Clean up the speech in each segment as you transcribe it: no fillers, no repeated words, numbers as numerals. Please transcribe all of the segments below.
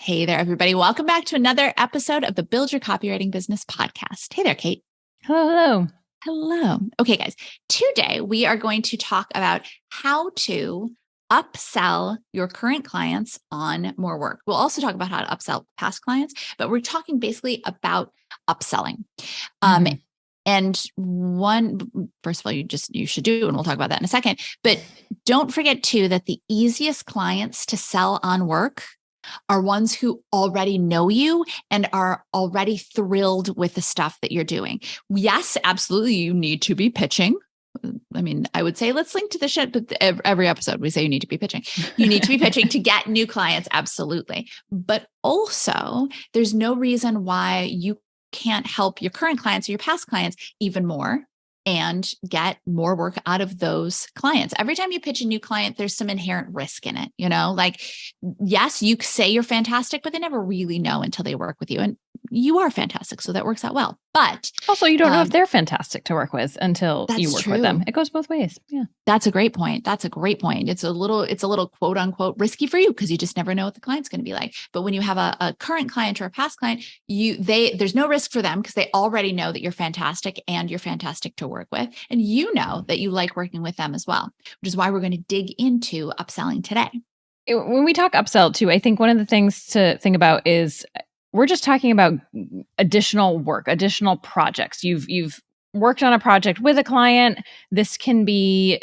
Hey there, everybody. Welcome back to another episode of the Build Your Copywriting Business podcast. Hey there, Kate. Hello. Hello. Okay, guys. Today, we are going to talk about how to upsell your current clients on more work. We'll also talk about how to upsell past clients, but we're talking basically about upselling. And first of all, you should do, and we'll talk about that in a second. But don't forget too, that the easiest clients to sell on work are ones who already know you and are already thrilled with the stuff that you're doing. Yes, absolutely. You need to be pitching. I mean, I would say let's link to the shit, but every episode we say you need to be pitching. You need to be pitching to get new clients. Absolutely. But also there's no reason why you can't help your current clients or your past clients even more and get more work out of those clients. Every time you pitch a new client, there's some inherent risk in it. Like, yes, you say you're fantastic, but they never really know until they work with you. And you are fantastic. So that works out well. But also, you don't know if they're fantastic to work with until you work with them. It goes both ways. Yeah. That's a great point. It's a little quote unquote risky for you because you just never know what the client's going to be like. But when you have a current client or a past client, there's no risk for them because they already know that you're fantastic and you're fantastic to work with. And you know that you like working with them as well, which is why we're going to dig into upselling today. When we talk upsell too, I think one of the things to think about is we're just talking about additional work, additional projects. You've worked on a project with a client. This can be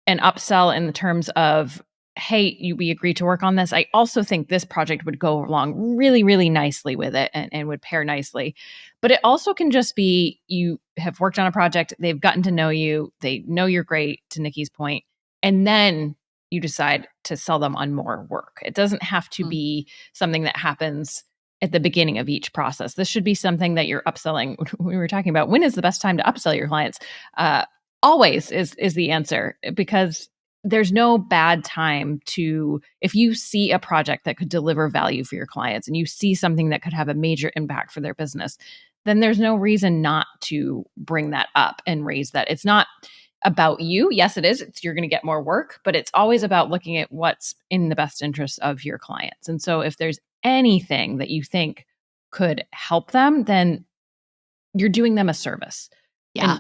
an upsell in the terms of, hey, we agreed to work on this. I also think this project would go along really, really nicely with it and would pair nicely. But it also can just be you have worked on a project, they've gotten to know you, they know you're great, to Nicki's point, and then you decide to sell them on more work. It doesn't have to be something that happens at the beginning of each process. This should be something that you're upselling. We were talking about when is the best time to upsell your clients. Always is the answer, because there's no bad time to, if you see a project that could deliver value for your clients and you see something that could have a major impact for their business, then there's no reason not to bring that up and raise that. It's not about you. Yes, it is. You're going to get more work, but it's always about looking at what's in the best interest of your clients. And so if there's anything that you think could help them, then you're doing them a service. Yeah.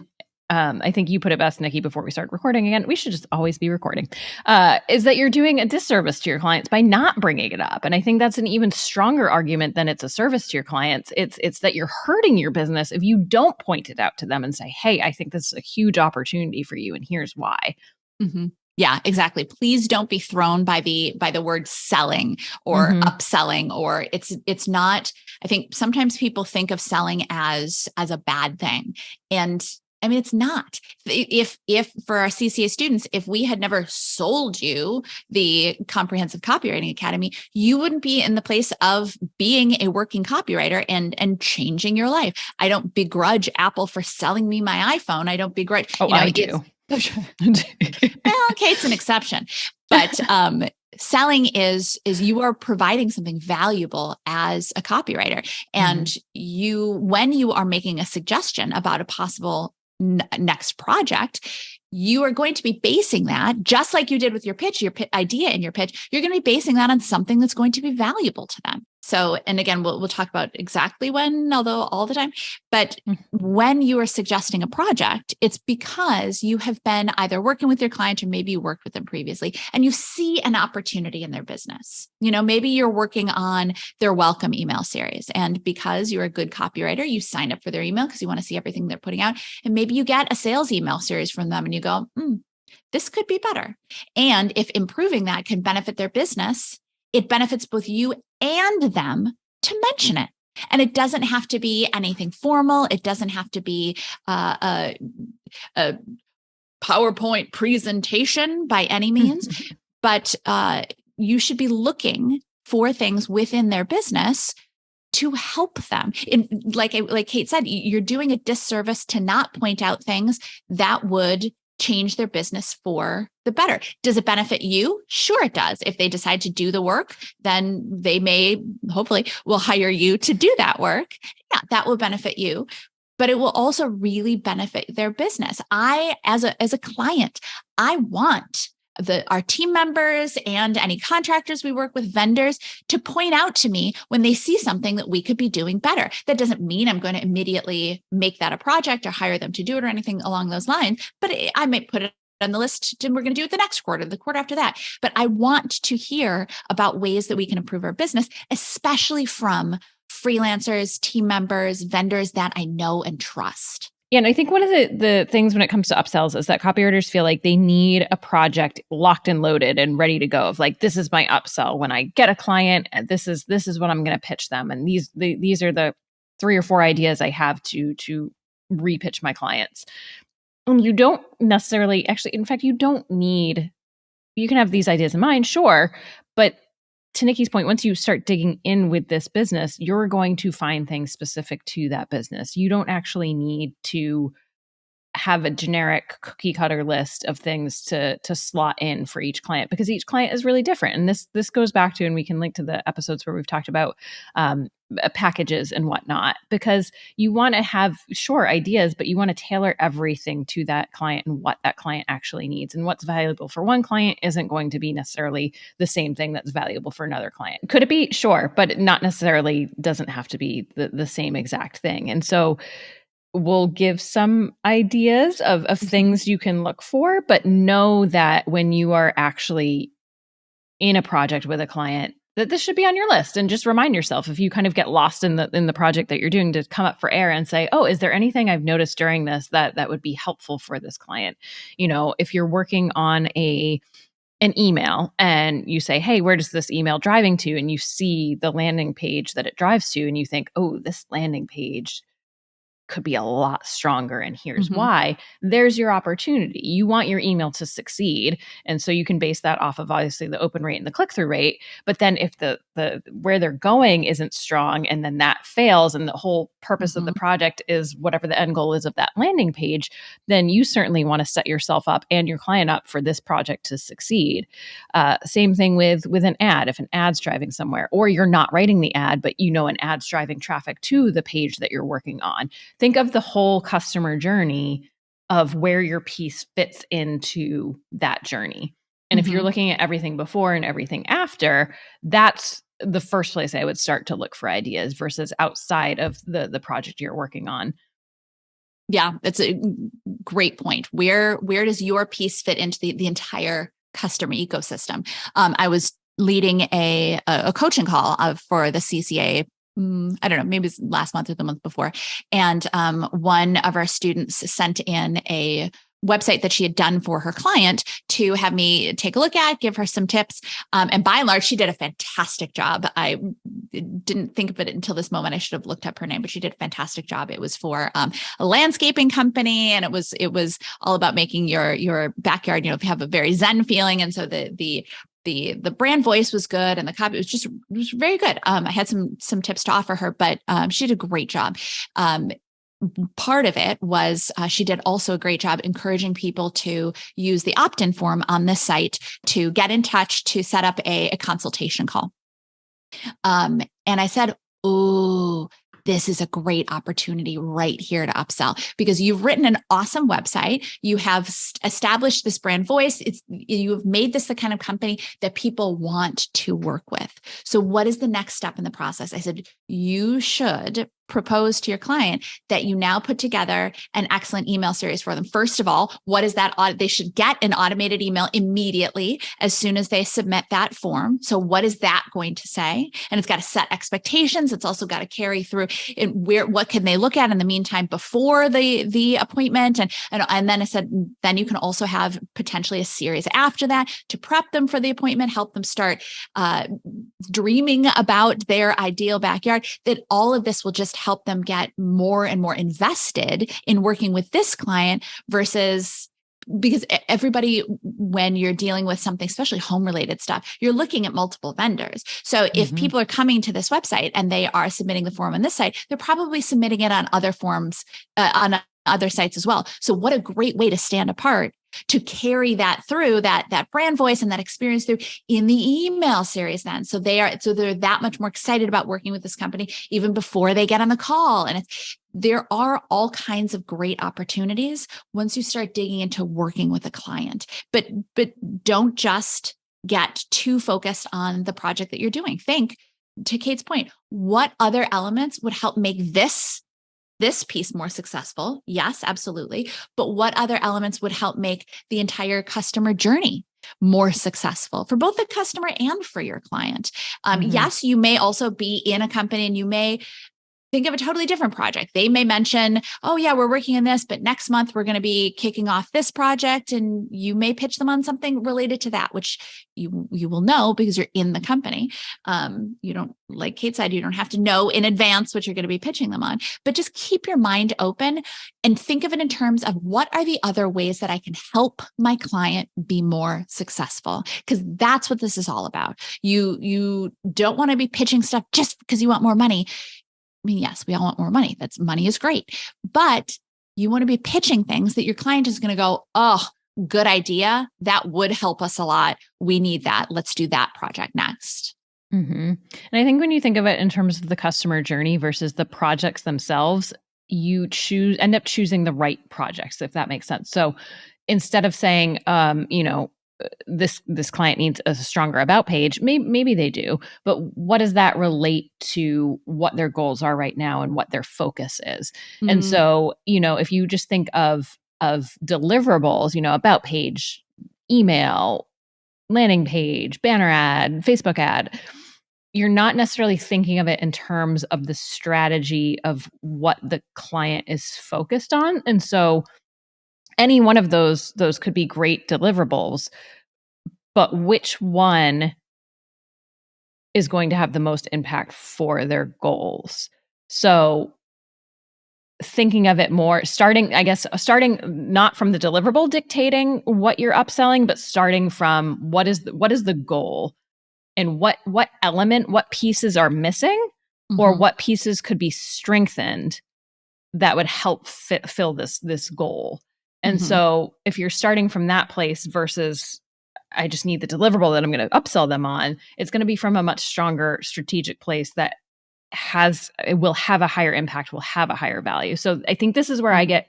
And I think you put it best, Nicki, before we start recording again. We should just always be recording. Is that you're doing a disservice to your clients by not bringing it up. And I think that's an even stronger argument than it's a service to your clients. It's that you're hurting your business if you don't point it out to them and say, hey, I think this is a huge opportunity for you, and here's why. Mm-hmm. Yeah, exactly. Please don't be thrown by the word selling or upselling, or it's not. I think sometimes people think of selling as a bad thing, and I mean, it's not. If for our CCA students, if we had never sold you the Comprehensive Copywriting Academy, you wouldn't be in the place of being a working copywriter and changing your life. I don't begrudge Apple for selling me my iPhone. I don't begrudge. Oh, I do. Well, Kate's an exception, but selling is you are providing something valuable as a copywriter, and when you are making a suggestion about a possible next project, you are going to be basing that, just like you did with your pitch, your idea in your pitch, you're going to be basing that on something that's going to be valuable to them. So, and again, we'll talk about exactly when, although all the time, but when you are suggesting a project, it's because you have been either working with your client or maybe you worked with them previously and you see an opportunity in their business. Maybe you're working on their welcome email series, and because you're a good copywriter, you sign up for their email because you want to see everything they're putting out. And maybe you get a sales email series from them and you go, this could be better. And if improving that can benefit their business, it benefits both you and them to mention it. And it doesn't have to be anything formal. It doesn't have to be a PowerPoint presentation by any means, but you should be looking for things within their business to help them. Like Kate said, you're doing a disservice to not point out things that would change their business for the better. Does it benefit you? Sure, it does. If they decide to do the work, then they hopefully will hire you to do that work. Yeah, that will benefit you, but it will also really benefit their business. As a client, I want our team members and any contractors we work with, vendors, to point out to me when they see something that we could be doing better. That doesn't mean I'm going to immediately make that a project or hire them to do it or anything along those lines, but I might put it on the list, and we're going to do it the next quarter, the quarter after that. But I want to hear about ways that we can improve our business, especially from freelancers, team members, vendors that I know and trust. Yeah, and I think one of the things when it comes to upsells is that copywriters feel like they need a project locked and loaded and ready to go. Of like, this is my upsell. When I get a client, this is what I'm going to pitch them, and these are the 3 or 4 ideas I have to repitch my clients. And you don't necessarily, actually, in fact, you don't need. You can have these ideas in mind, sure, but to Nicki's point, once you start digging in with this business, you're going to find things specific to that business. You don't actually need to have a generic cookie cutter list of things to slot in for each client, because each client is really different. And this goes back to, and we can link to the episodes where we've talked about packages and whatnot, because you want to have ideas, but you want to tailor everything to that client and what that client actually needs. And what's valuable for one client isn't going to be necessarily the same thing that's valuable for another client. Could it be? Sure, but not necessarily doesn't have to be the same exact thing. And so we'll give some ideas of things you can look for, but know that when you are actually in a project with a client, that this should be on your list. And just remind yourself, if you kind of get lost in the project that you're doing, to come up for air and say, oh, is there anything I've noticed during this that would be helpful for this client? You know, if you're working on an email and you say, hey, where does this email driving to? And you see the landing page that it drives to, and you think, oh, this landing page could be a lot stronger, and here's why. There's your opportunity. You want your email to succeed, and so you can base that off of obviously the open rate and the click-through rate. But then if the where they're going isn't strong, and then that fails, and the whole purpose of the project is whatever the end goal is of that landing page, then you certainly want to set yourself up and your client up for this project to succeed. Same thing with an ad. If an ad's driving somewhere, or you're not writing the ad, but you know an ad's driving traffic to the page that you're working on, think of the whole customer journey of where your piece fits into that journey. And if you're looking at everything before and everything after, that's the first place I would start to look for ideas versus outside of the project you're working on. Yeah, that's a great point. Where does your piece fit into the entire customer ecosystem? I was leading a coaching call for the CCA. I don't know, maybe it's last month or the month before. And one of our students sent in a website that she had done for her client to have me take a look at, give her some tips. And by and large, she did a fantastic job. I didn't think of it until this moment. I should have looked up her name, but she did a fantastic job. It was for a landscaping company, and it was all about making your backyard, if you have a very Zen feeling. And so the brand voice was good, and the copy was very good. I had some tips to offer her, but she did a great job. Part of it was she did also a great job encouraging people to use the opt-in form on this site to get in touch, to set up a consultation call. And I said, "Ooh, this is a great opportunity right here to upsell, because you've written an awesome website. You have established this brand voice. You have made this the kind of company that people want to work with. So what is the next step in the process?" I said, you should propose to your client that you now put together an excellent email series for them. First of all, what is that? They should get an automated email immediately as soon as they submit that form. So what is that going to say? And it's got to set expectations. It's also got to carry through what can they look at in the meantime before the appointment. And then I said, then you can also have potentially a series after that to prep them for the appointment, help them start dreaming about their ideal backyard. That all of this will just help them get more and more invested in working with this client versus, because everybody, when you're dealing with something, especially home related stuff, you're looking at multiple vendors. So if people are coming to this website and they are submitting the form on this site, they're probably submitting it on other forms, on other sites as well. So what a great way to stand apart, to carry that through, that brand voice and that experience through in the email series then. So they're that much more excited about working with this company even before they get on the call. And there are all kinds of great opportunities once you start digging into working with a client. But don't just get too focused on the project that you're doing. Think, to Kate's point, what other elements would help make this piece more successful? Yes, absolutely. But what other elements would help make the entire customer journey more successful for both the customer and for your client? Yes, you may also be in a company and you may think of a totally different project. They may mention, oh yeah, we're working on this, but next month we're going to be kicking off this project. And you may pitch them on something related to that, which you will know because you're in the company. You don't, like Kate said, you don't have to know in advance what you're going to be pitching them on, but just keep your mind open and think of it in terms of what are the other ways that I can help my client be more successful? Because that's what this is all about. You don't want to be pitching stuff just because you want more money. I mean, yes, we all want more money. Money is great, but you want to be pitching things that your client is going to go, oh, good idea. That would help us a lot. We need that. Let's do that project next. And I think when you think of it in terms of the customer journey versus the projects themselves, you end up choosing the right projects, if that makes sense. So instead of saying, this client needs a stronger about page, maybe they do, but what does that relate to what their goals are right now and what their focus is? And so, if you just think of deliverables, about page, email, landing page, banner ad, Facebook ad, you're not necessarily thinking of it in terms of the strategy of what the client is focused on. And so any one of those could be great deliverables, but which one is going to have the most impact for their goals? So thinking of it more, starting not from the deliverable dictating what you're upselling, but starting from what is the goal and what element, what pieces are missing, or what pieces could be strengthened that would help fill this goal. And so if you're starting from that place versus I just need the deliverable that I'm going to upsell them on, it's going to be from a much stronger strategic place that will have a higher impact, will have a higher value. So I think this is where I get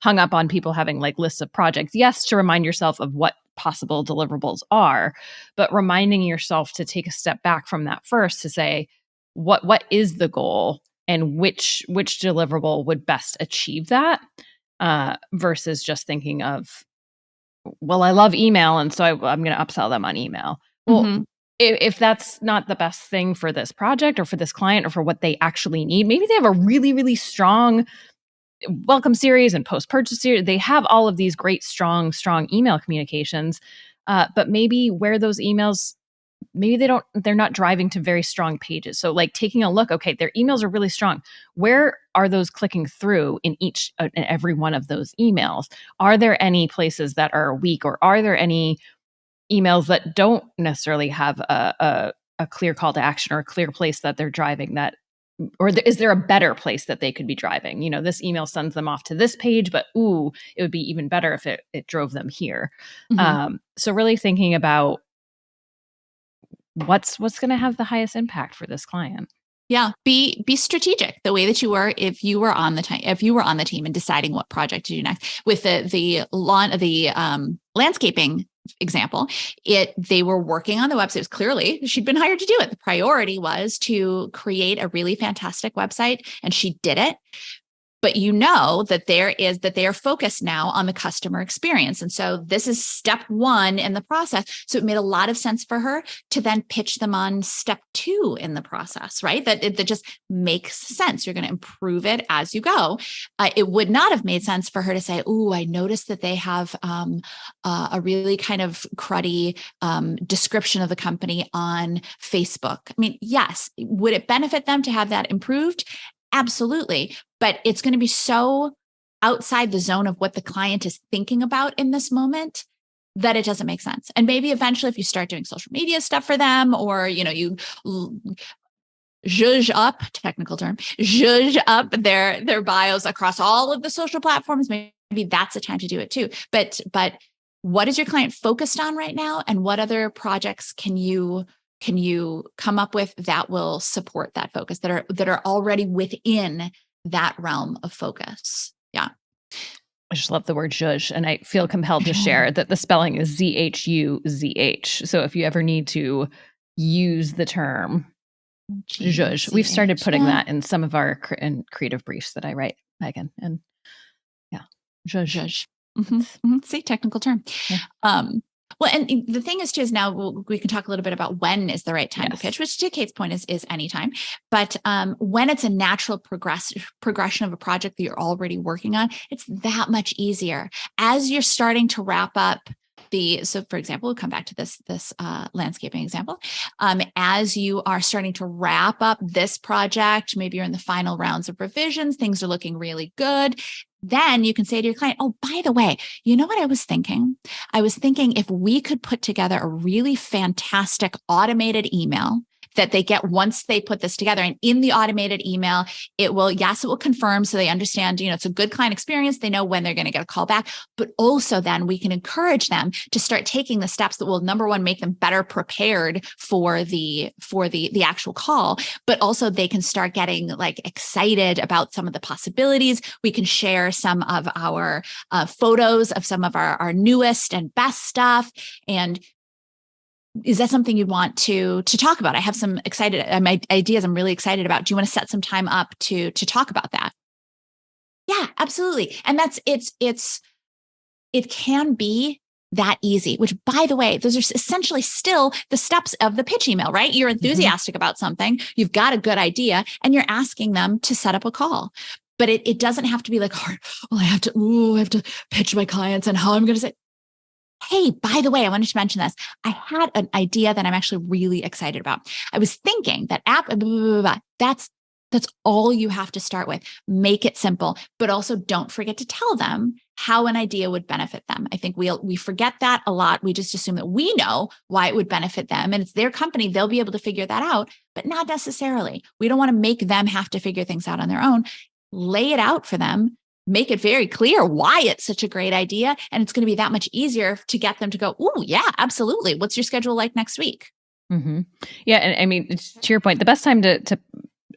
hung up on people having like lists of projects. Yes, to remind yourself of what possible deliverables are, but reminding yourself to take a step back from that first to say, what is the goal and which deliverable would best achieve that, versus just thinking of, well, I love email, and so I'm going to upsell them on email. Well, if that's not the best thing for this project or for this client or for what they actually need, maybe they have a really, really strong welcome series and post-purchase series. They have all of these great, strong email communications, but maybe where those emails, maybe they're not driving to very strong pages. So like taking a look, okay, their emails are really strong. Where are those clicking through in every one of those emails? Are there any places that are weak, or are there any emails that don't necessarily have a clear call to action or a clear place that they're driving that, or is there a better place that they could be driving? This email sends them off to this page, but it would be even better if it drove them here. So really thinking about what's going to have the highest impact for this client. Yeah, be strategic the way that you were if you were on the team and deciding what project to do next. With the landscaping example, they were working on the website. It was clearly she'd been hired to do it. The priority was to create a really fantastic website, and she did it. But that they are focused now on the customer experience. And so this is step one in the process. So it made a lot of sense for her to then pitch them on step two in the process, right? That just makes sense. You're going to improve it as you go. It would not have made sense for her to say, I noticed that they have a really kind of cruddy description of the company on Facebook. I mean, yes, would it benefit them to have that improved? Absolutely. But it's going to be so outside the zone of what the client is thinking about in this moment that it doesn't make sense. And maybe eventually if you start doing social media stuff for them, or, you zhuzh up, technical term, zhuzh up their bios across all of the social platforms, maybe that's the time to do it too. But what is your client focused on right now? And what other projects can you come up with that will support that focus, that are already within that realm of focus. Yeah. I just love the word zhuzh, and I feel compelled to share that the spelling is ZHUZH. So if you ever need to use the term zhuzh, we've started putting that in some of our creative briefs that I write, Megan. And yeah, zhuzh. See, technical term. Yeah. Well, and the thing is too, is now we can talk a little bit about when is the right time to pitch, which to Kate's point is anytime. But when it's a natural progression of a project that you're already working on, it's that much easier. As you're starting to wrap up so for example, we'll come back to this landscaping example. As you are starting to wrap up this project, maybe you're in the final rounds of revisions, things are looking really good. Then you can say to your client, oh, by the way, you know what I was thinking? I was thinking if we could put together a really fantastic automated email that they get once they put this together. And in the automated email, it will confirm so they understand, it's a good client experience. They know when they're going to get a call back, but also then we can encourage them to start taking the steps that will, number one, make them better prepared for the actual call, but also they can start getting excited about some of the possibilities. We can share some of our photos of some of our newest and best stuff. And is that something you want to talk about? I have some ideas I'm really excited about. Do you want to set some time up to talk about that? Yeah, absolutely. And it can be that easy, which by the way, those are essentially still the steps of the pitch email, right? You're enthusiastic about something. You've got a good idea and you're asking them to set up a call. But it doesn't have to be hard. Well, I have to pitch my clients and how I'm going to say, hey, by the way, I wanted to mention this. I had an idea that I'm actually really excited about. I was thinking that that's all you have to start with. Make it simple, but also don't forget to tell them how an idea would benefit them. I think we forget that a lot. We just assume that we know why it would benefit them and it's their company. They'll be able to figure that out, but not necessarily. We don't want to make them have to figure things out on their own. Lay it out for them. Make it very clear why it's such a great idea. And it's going to be that much easier to get them to go, oh, yeah, absolutely. What's your schedule like next week? Mm-hmm. Yeah. And I mean, to your point, the best time to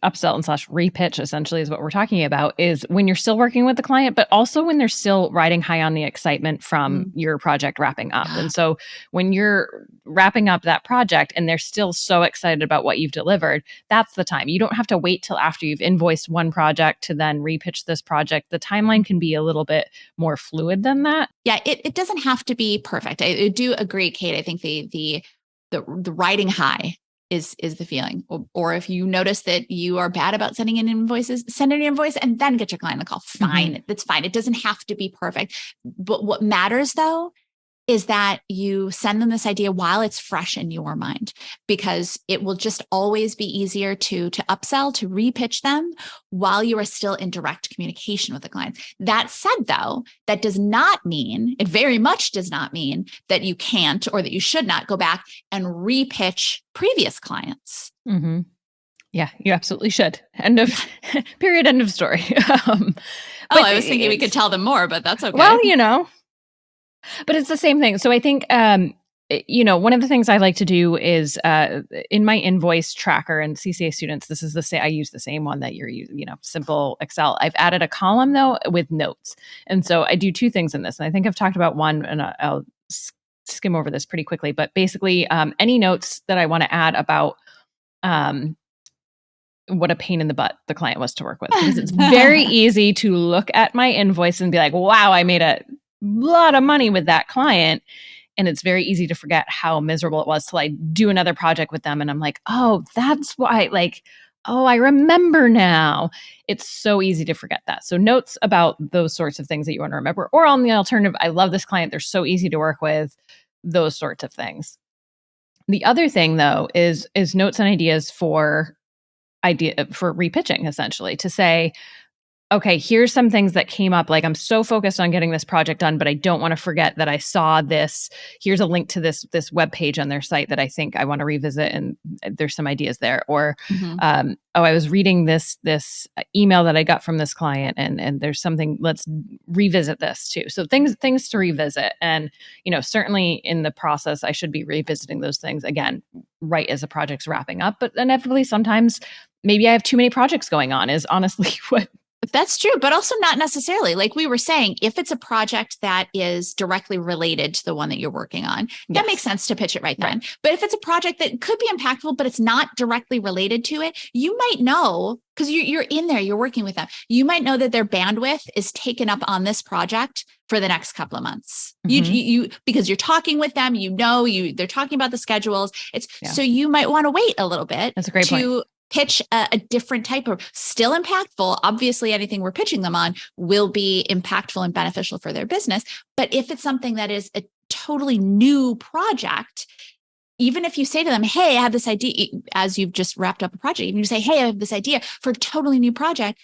upsell and /repitch essentially is what we're talking about is when you're still working with the client, but also when they're still riding high on the excitement from your project wrapping up. And so when you're wrapping up that project and they're still so excited about what you've delivered, that's the time. You don't have to wait till after you've invoiced one project to then repitch this project. The timeline can be a little bit more fluid than that. Yeah, it doesn't have to be perfect. I do agree, Kate. I think the riding high is the feeling. Or if you notice that you are bad about sending in invoices, send an invoice and then get your client on the call. Fine. That's fine. It doesn't have to be perfect. But what matters though, is that you send them this idea while it's fresh in your mind, because it will just always be easier to upsell, to repitch them while you are still in direct communication with the client. That said, though, that does not mean, it very much does not mean that you can't or that you should not go back and repitch previous clients. Mm-hmm. Yeah, you absolutely should. End of period. End of story. I was thinking we could tell them more, but that's okay. Well, but it's the same thing. So I think, one of the things I like to do is in my invoice tracker and CCA students, this is I use the same one that you're using, simple Excel. I've added a column though with notes. And so I do two things in this. And I think I've talked about one and I'll skim over this pretty quickly, but basically any notes that I want to add about what a pain in the butt the client was to work with, because it's very easy to look at my invoice and be like, wow, I made a lot of money with that client. And it's very easy to forget how miserable it was till I do another project with them. And I'm like, oh, that's why, I remember now. It's so easy to forget that. So notes about those sorts of things that you want to remember, or on the alternative, I love this client. They're so easy to work with, those sorts of things. The other thing though, is notes and ideas for repitching, essentially, to say, okay, here's some things that came up. I'm so focused on getting this project done, but I don't want to forget that I saw this. Here's a link to this web page on their site that I think I want to revisit, and there's some ideas there. Or, I was reading this email that I got from this client, and there's something. Let's revisit this too. So things to revisit, and certainly in the process, I should be revisiting those things again right as a project's wrapping up. But inevitably, sometimes maybe I have too many projects going on. Is honestly what That's true, but also not necessarily. Like we were saying, if it's a project that is directly related to the one that you're working on, that makes sense to pitch it right then. Right. But if it's a project that could be impactful, but it's not directly related to it, you might know, because you're in there, you're working with them. You might know that their bandwidth is taken up on this project for the next couple of months. You because you're talking with them, they're talking about the schedules. So you might want to wait a little bit. That's a great point. Pitch a different type of, still impactful. Obviously, anything we're pitching them on will be impactful and beneficial for their business. But if it's something that is a totally new project, even if you say to them, hey, I have this idea, as you've just wrapped up a project, even you say, hey, I have this idea for a totally new project,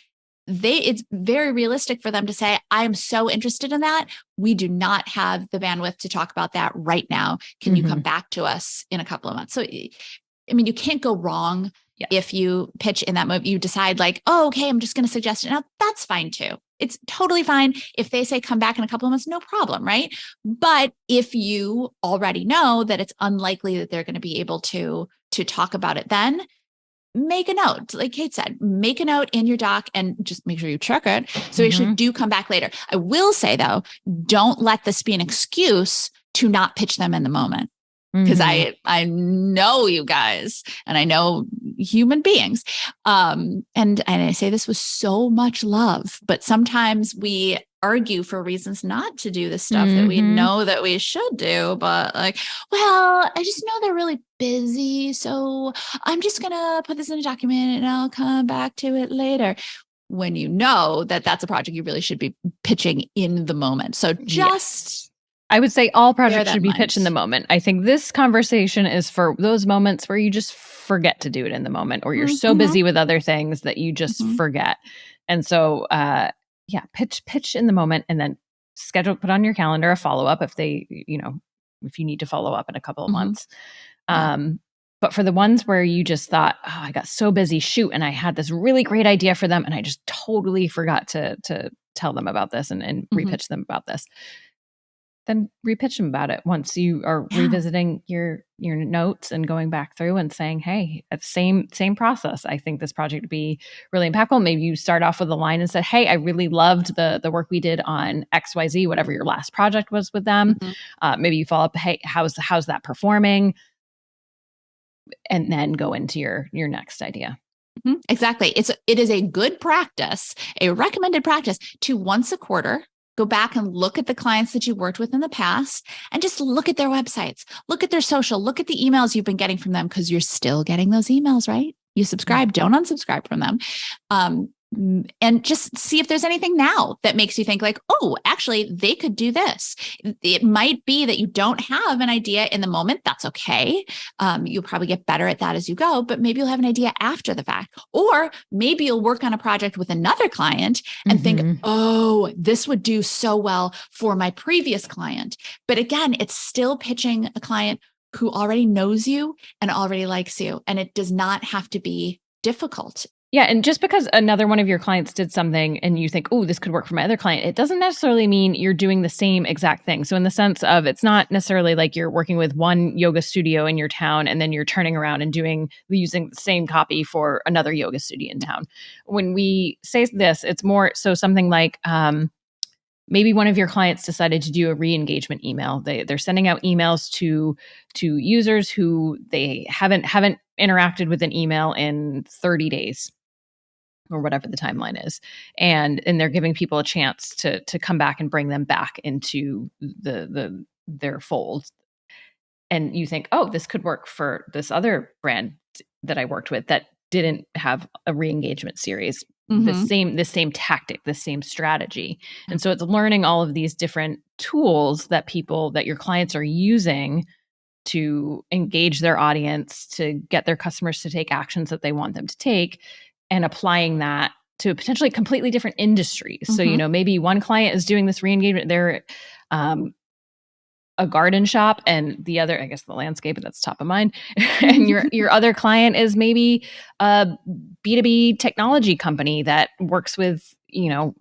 it's very realistic for them to say, I am so interested in that. We do not have the bandwidth to talk about that right now. Can you come back to us in a couple of months? So, I mean, you can't go wrong. Yeah. If you pitch in that mode, you decide like, oh, okay, I'm just going to suggest it. Now that's fine too. It's totally fine. If they say come back in a couple of months, no problem, right? But if you already know that it's unlikely that they're going to be able to talk about it, then make a note. Like Kate said, make a note in your doc and just make sure you check it. So you actually do come back later. I will say though, don't let this be an excuse to not pitch them in the moment. Because I know you guys and I know human beings. And I say this with so much love, but sometimes we argue for reasons not to do the stuff that we know that we should do. But like, well, I just know they're really busy. So I'm just going to put this in a document and I'll come back to it later. When you know that that's a project you really should be pitching in the moment. So just... I would say all projects should be pitched in the moment. I think this conversation is for those moments where you just forget to do it in the moment, or you're so busy with other things that you just forget. And so, pitch in the moment, and then put on your calendar a follow-up if if you need to follow up in a couple of months. But for the ones where you just thought, oh, I got so busy, and I had this really great idea for them, and I just totally forgot to tell them about this and repitch them about this. Then repitch them about it once you are revisiting your notes and going back through and saying, hey, same process. I think this project would be really impactful. Maybe you start off with a line and said, hey, I really loved the work we did on XYZ, whatever your last project was with them. Maybe you follow up, hey, how's that performing? And then go into your next idea. Exactly. It is a good practice, a recommended practice to once a quarter go back and look at the clients that you worked with in the past and just look at their websites, look at their social, look at the emails you've been getting from them, because you're still getting those emails, right? You subscribe, don't unsubscribe from them. And just see if there's anything now that makes you think like, oh, actually, they could do this. It might be that you don't have an idea in the moment. That's okay. You'll probably get better at that as you go, but maybe you'll have an idea after the fact. Or maybe you'll work on a project with another client and think, oh, this would do so well for my previous client. But again, it's still pitching a client who already knows you and already likes you. And it does not have to be difficult. Yeah. And just because another one of your clients did something and you think, oh, this could work for my other client, it doesn't necessarily mean you're doing the same exact thing. So in the sense of, it's not necessarily like you're working with one yoga studio in your town and then you're turning around and using the same copy for another yoga studio in town. When we say this, it's more so something like, maybe one of your clients decided to do a re-engagement email. They're sending out emails to users who they haven't interacted with an email in 30 days or whatever the timeline is. And they're giving people a chance to come back and bring them back into their fold. And you think, oh, this could work for this other brand that I worked with that didn't have a re-engagement series. The same tactic, the same strategy. And so it's learning all of these different tools that your clients are using to engage their audience, to get their customers to take actions that they want them to take, and applying that to potentially completely different industries. So, maybe one client is doing this re-engagement. They're a garden shop, and the other, I guess, the landscape, that's top of mind. And your other client is maybe a B2B technology company that works with,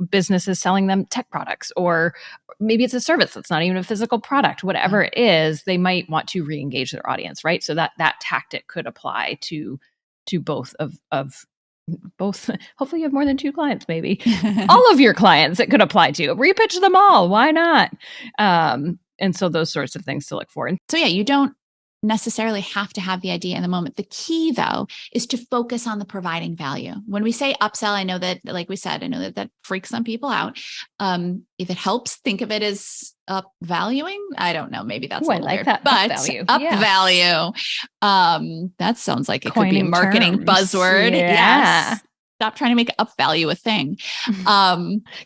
businesses selling them tech products, or maybe it's a service that's not even a physical product. Whatever it is, they might want to re-engage their audience, right? So that tactic could apply to both of both, hopefully you have more than 2 clients, maybe all of your clients it could apply to. Repitch them all. Why not? And so those sorts of things to look for. So yeah, you don't necessarily have to have the idea in the moment. The key though is to focus on the providing value. When we say upsell, I know that, like we said, I know that freaks some people out. If it helps, think of it as up valuing. I don't know. Maybe that's a little like weird, that. but Up value. That sounds like it could be a Coining marketing terms. buzzword. Yeah. Yes. Stop trying to make up value a thing.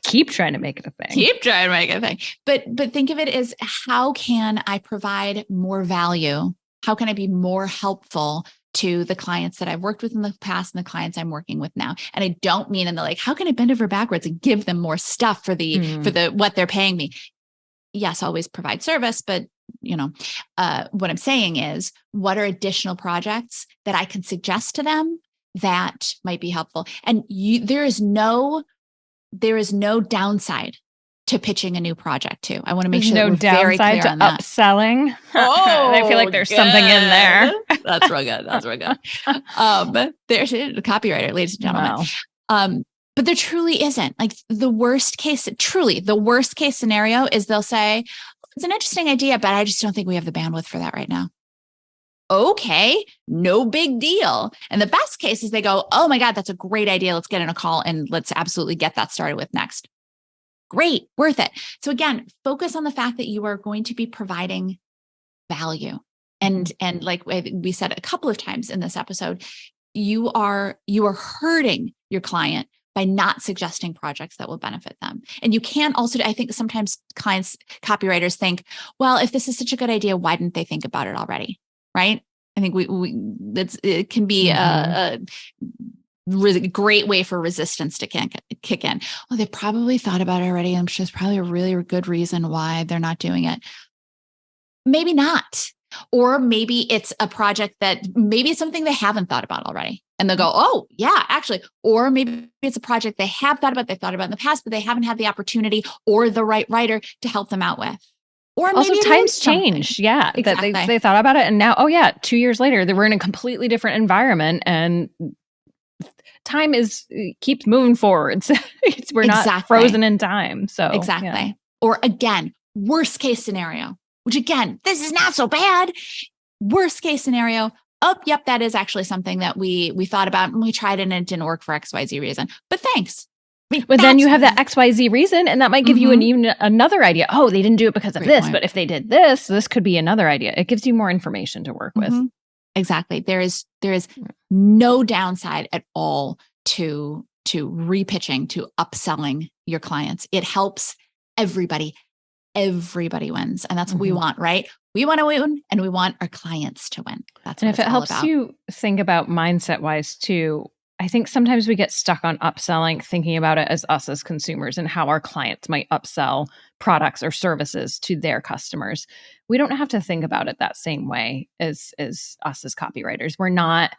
Keep trying to make it a thing. Keep trying to make it a thing. But think of it as, how can I provide more value? How can I be more helpful to the clients that I've worked with in the past and the clients I'm working with now? And I don't mean in the how can I bend over backwards and give them more stuff for what they're paying me? Yes, always provide service, but what I'm saying is, what are additional projects that I can suggest to them that might be helpful? And there is no downside to pitching a new project too. I want to make sure that we're very clear on that. Upselling. Oh, I feel like there's something in there. That's real good. That's real good. There's a copywriter, ladies and gentlemen. Wow. But there truly isn't. The worst case scenario is they'll say, it's an interesting idea, but I just don't think we have the bandwidth for that right now. Okay, no big deal. And the best case is they go, oh my God, that's a great idea. Let's get in a call and let's absolutely get that started with next. Great, worth it. So again, focus on the fact that you are going to be providing value. And like we said a couple of times in this episode, you are hurting your client by not suggesting projects that will benefit them. And you can also, I think sometimes copywriters think, well, if this is such a good idea, why didn't they think about it already? Right? I think it can be a great way for resistance to kick in. Well, they probably thought about it already. I'm sure there's probably a really good reason why they're not doing it. Maybe not. Or maybe it's a project that maybe it's something they haven't thought about already. And they'll go, oh yeah, actually. Or maybe it's a project they have thought about in the past, but they haven't had the opportunity or the right writer to help them out with. Or maybe also times change. Yeah. Exactly. That they thought about it. And now, 2 years later, they were in a completely different environment, and time keeps moving forwards. We're not frozen in time. So exactly. Yeah. Or again, worst case scenario, which again, this is not so bad. Worst case scenario. Oh, yep. That is actually something that we thought about and we tried and it didn't work for XYZ reason, but thanks. But then you have that XYZ reason, and that might give you another idea. Oh, they didn't do it because of this, but if they did this could be another idea. It gives you more information to work with. Exactly. There is no downside at all to repitching, to upselling your clients. It helps everybody. Everybody wins. And that's what we want, right? We want to win and we want our clients to win. That's what it's all about. And if it helps you think about mindset wise too, I think sometimes we get stuck on upselling, thinking about it as us as consumers and how our clients might upsell products or services to their customers. We don't have to think about it that same way as us as copywriters. We're not,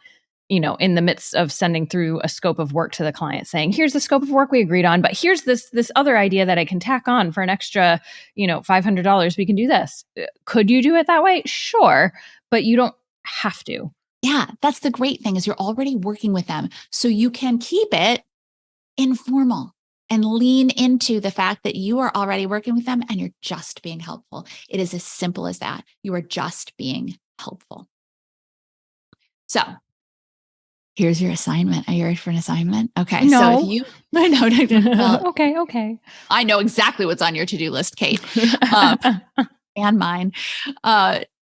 in the midst of sending through a scope of work to the client saying, here's the scope of work we agreed on, but here's this other idea that I can tack on for an extra, $500. We can do this. Could you do it that way? Sure, but you don't have to. Yeah, that's the great thing is you're already working with them. So you can keep it informal and lean into the fact that you are already working with them and you're just being helpful. It is as simple as that. You are just being helpful. So here's your assignment. Are you ready for an assignment? Okay. No. So if you, well, okay. I know exactly what's on your to-do list, Kate, and mine.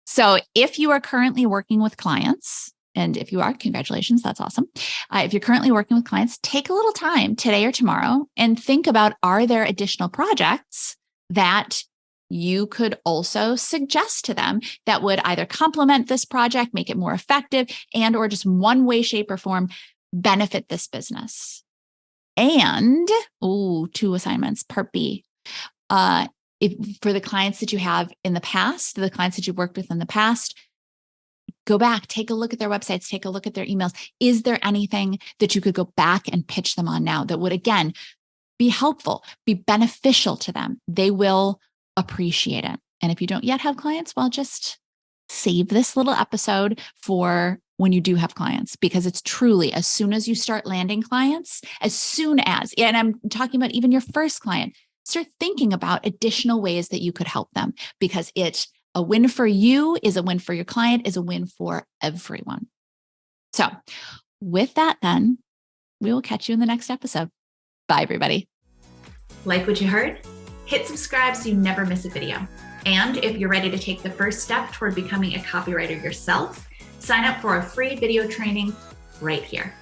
So if you are currently working with clients, and if you are, congratulations, that's awesome. If you're currently working with clients, take a little time today or tomorrow and think about, are there additional projects that you could also suggest to them that would either complement this project, make it more effective, and or just one way, shape, or form benefit this business? And, 2 assignments, part B. If for the clients that you have in the past, the clients that you've worked with in the past, go back, take a look at their websites, take a look at their emails. Is there anything that you could go back and pitch them on now that would, again, be helpful, be beneficial to them? They will appreciate it. And if you don't yet have clients, well, just save this little episode for when you do have clients, because it's truly, as soon as you start landing clients, and I'm talking about even your first client, start thinking about additional ways that you could help them, because a win for you is a win for your client, is a win for everyone. So with that, then we will catch you in the next episode. Bye, everybody. Like what you heard? Hit subscribe so you never miss a video. And if you're ready to take the first step toward becoming a copywriter yourself, sign up for a free video training right here.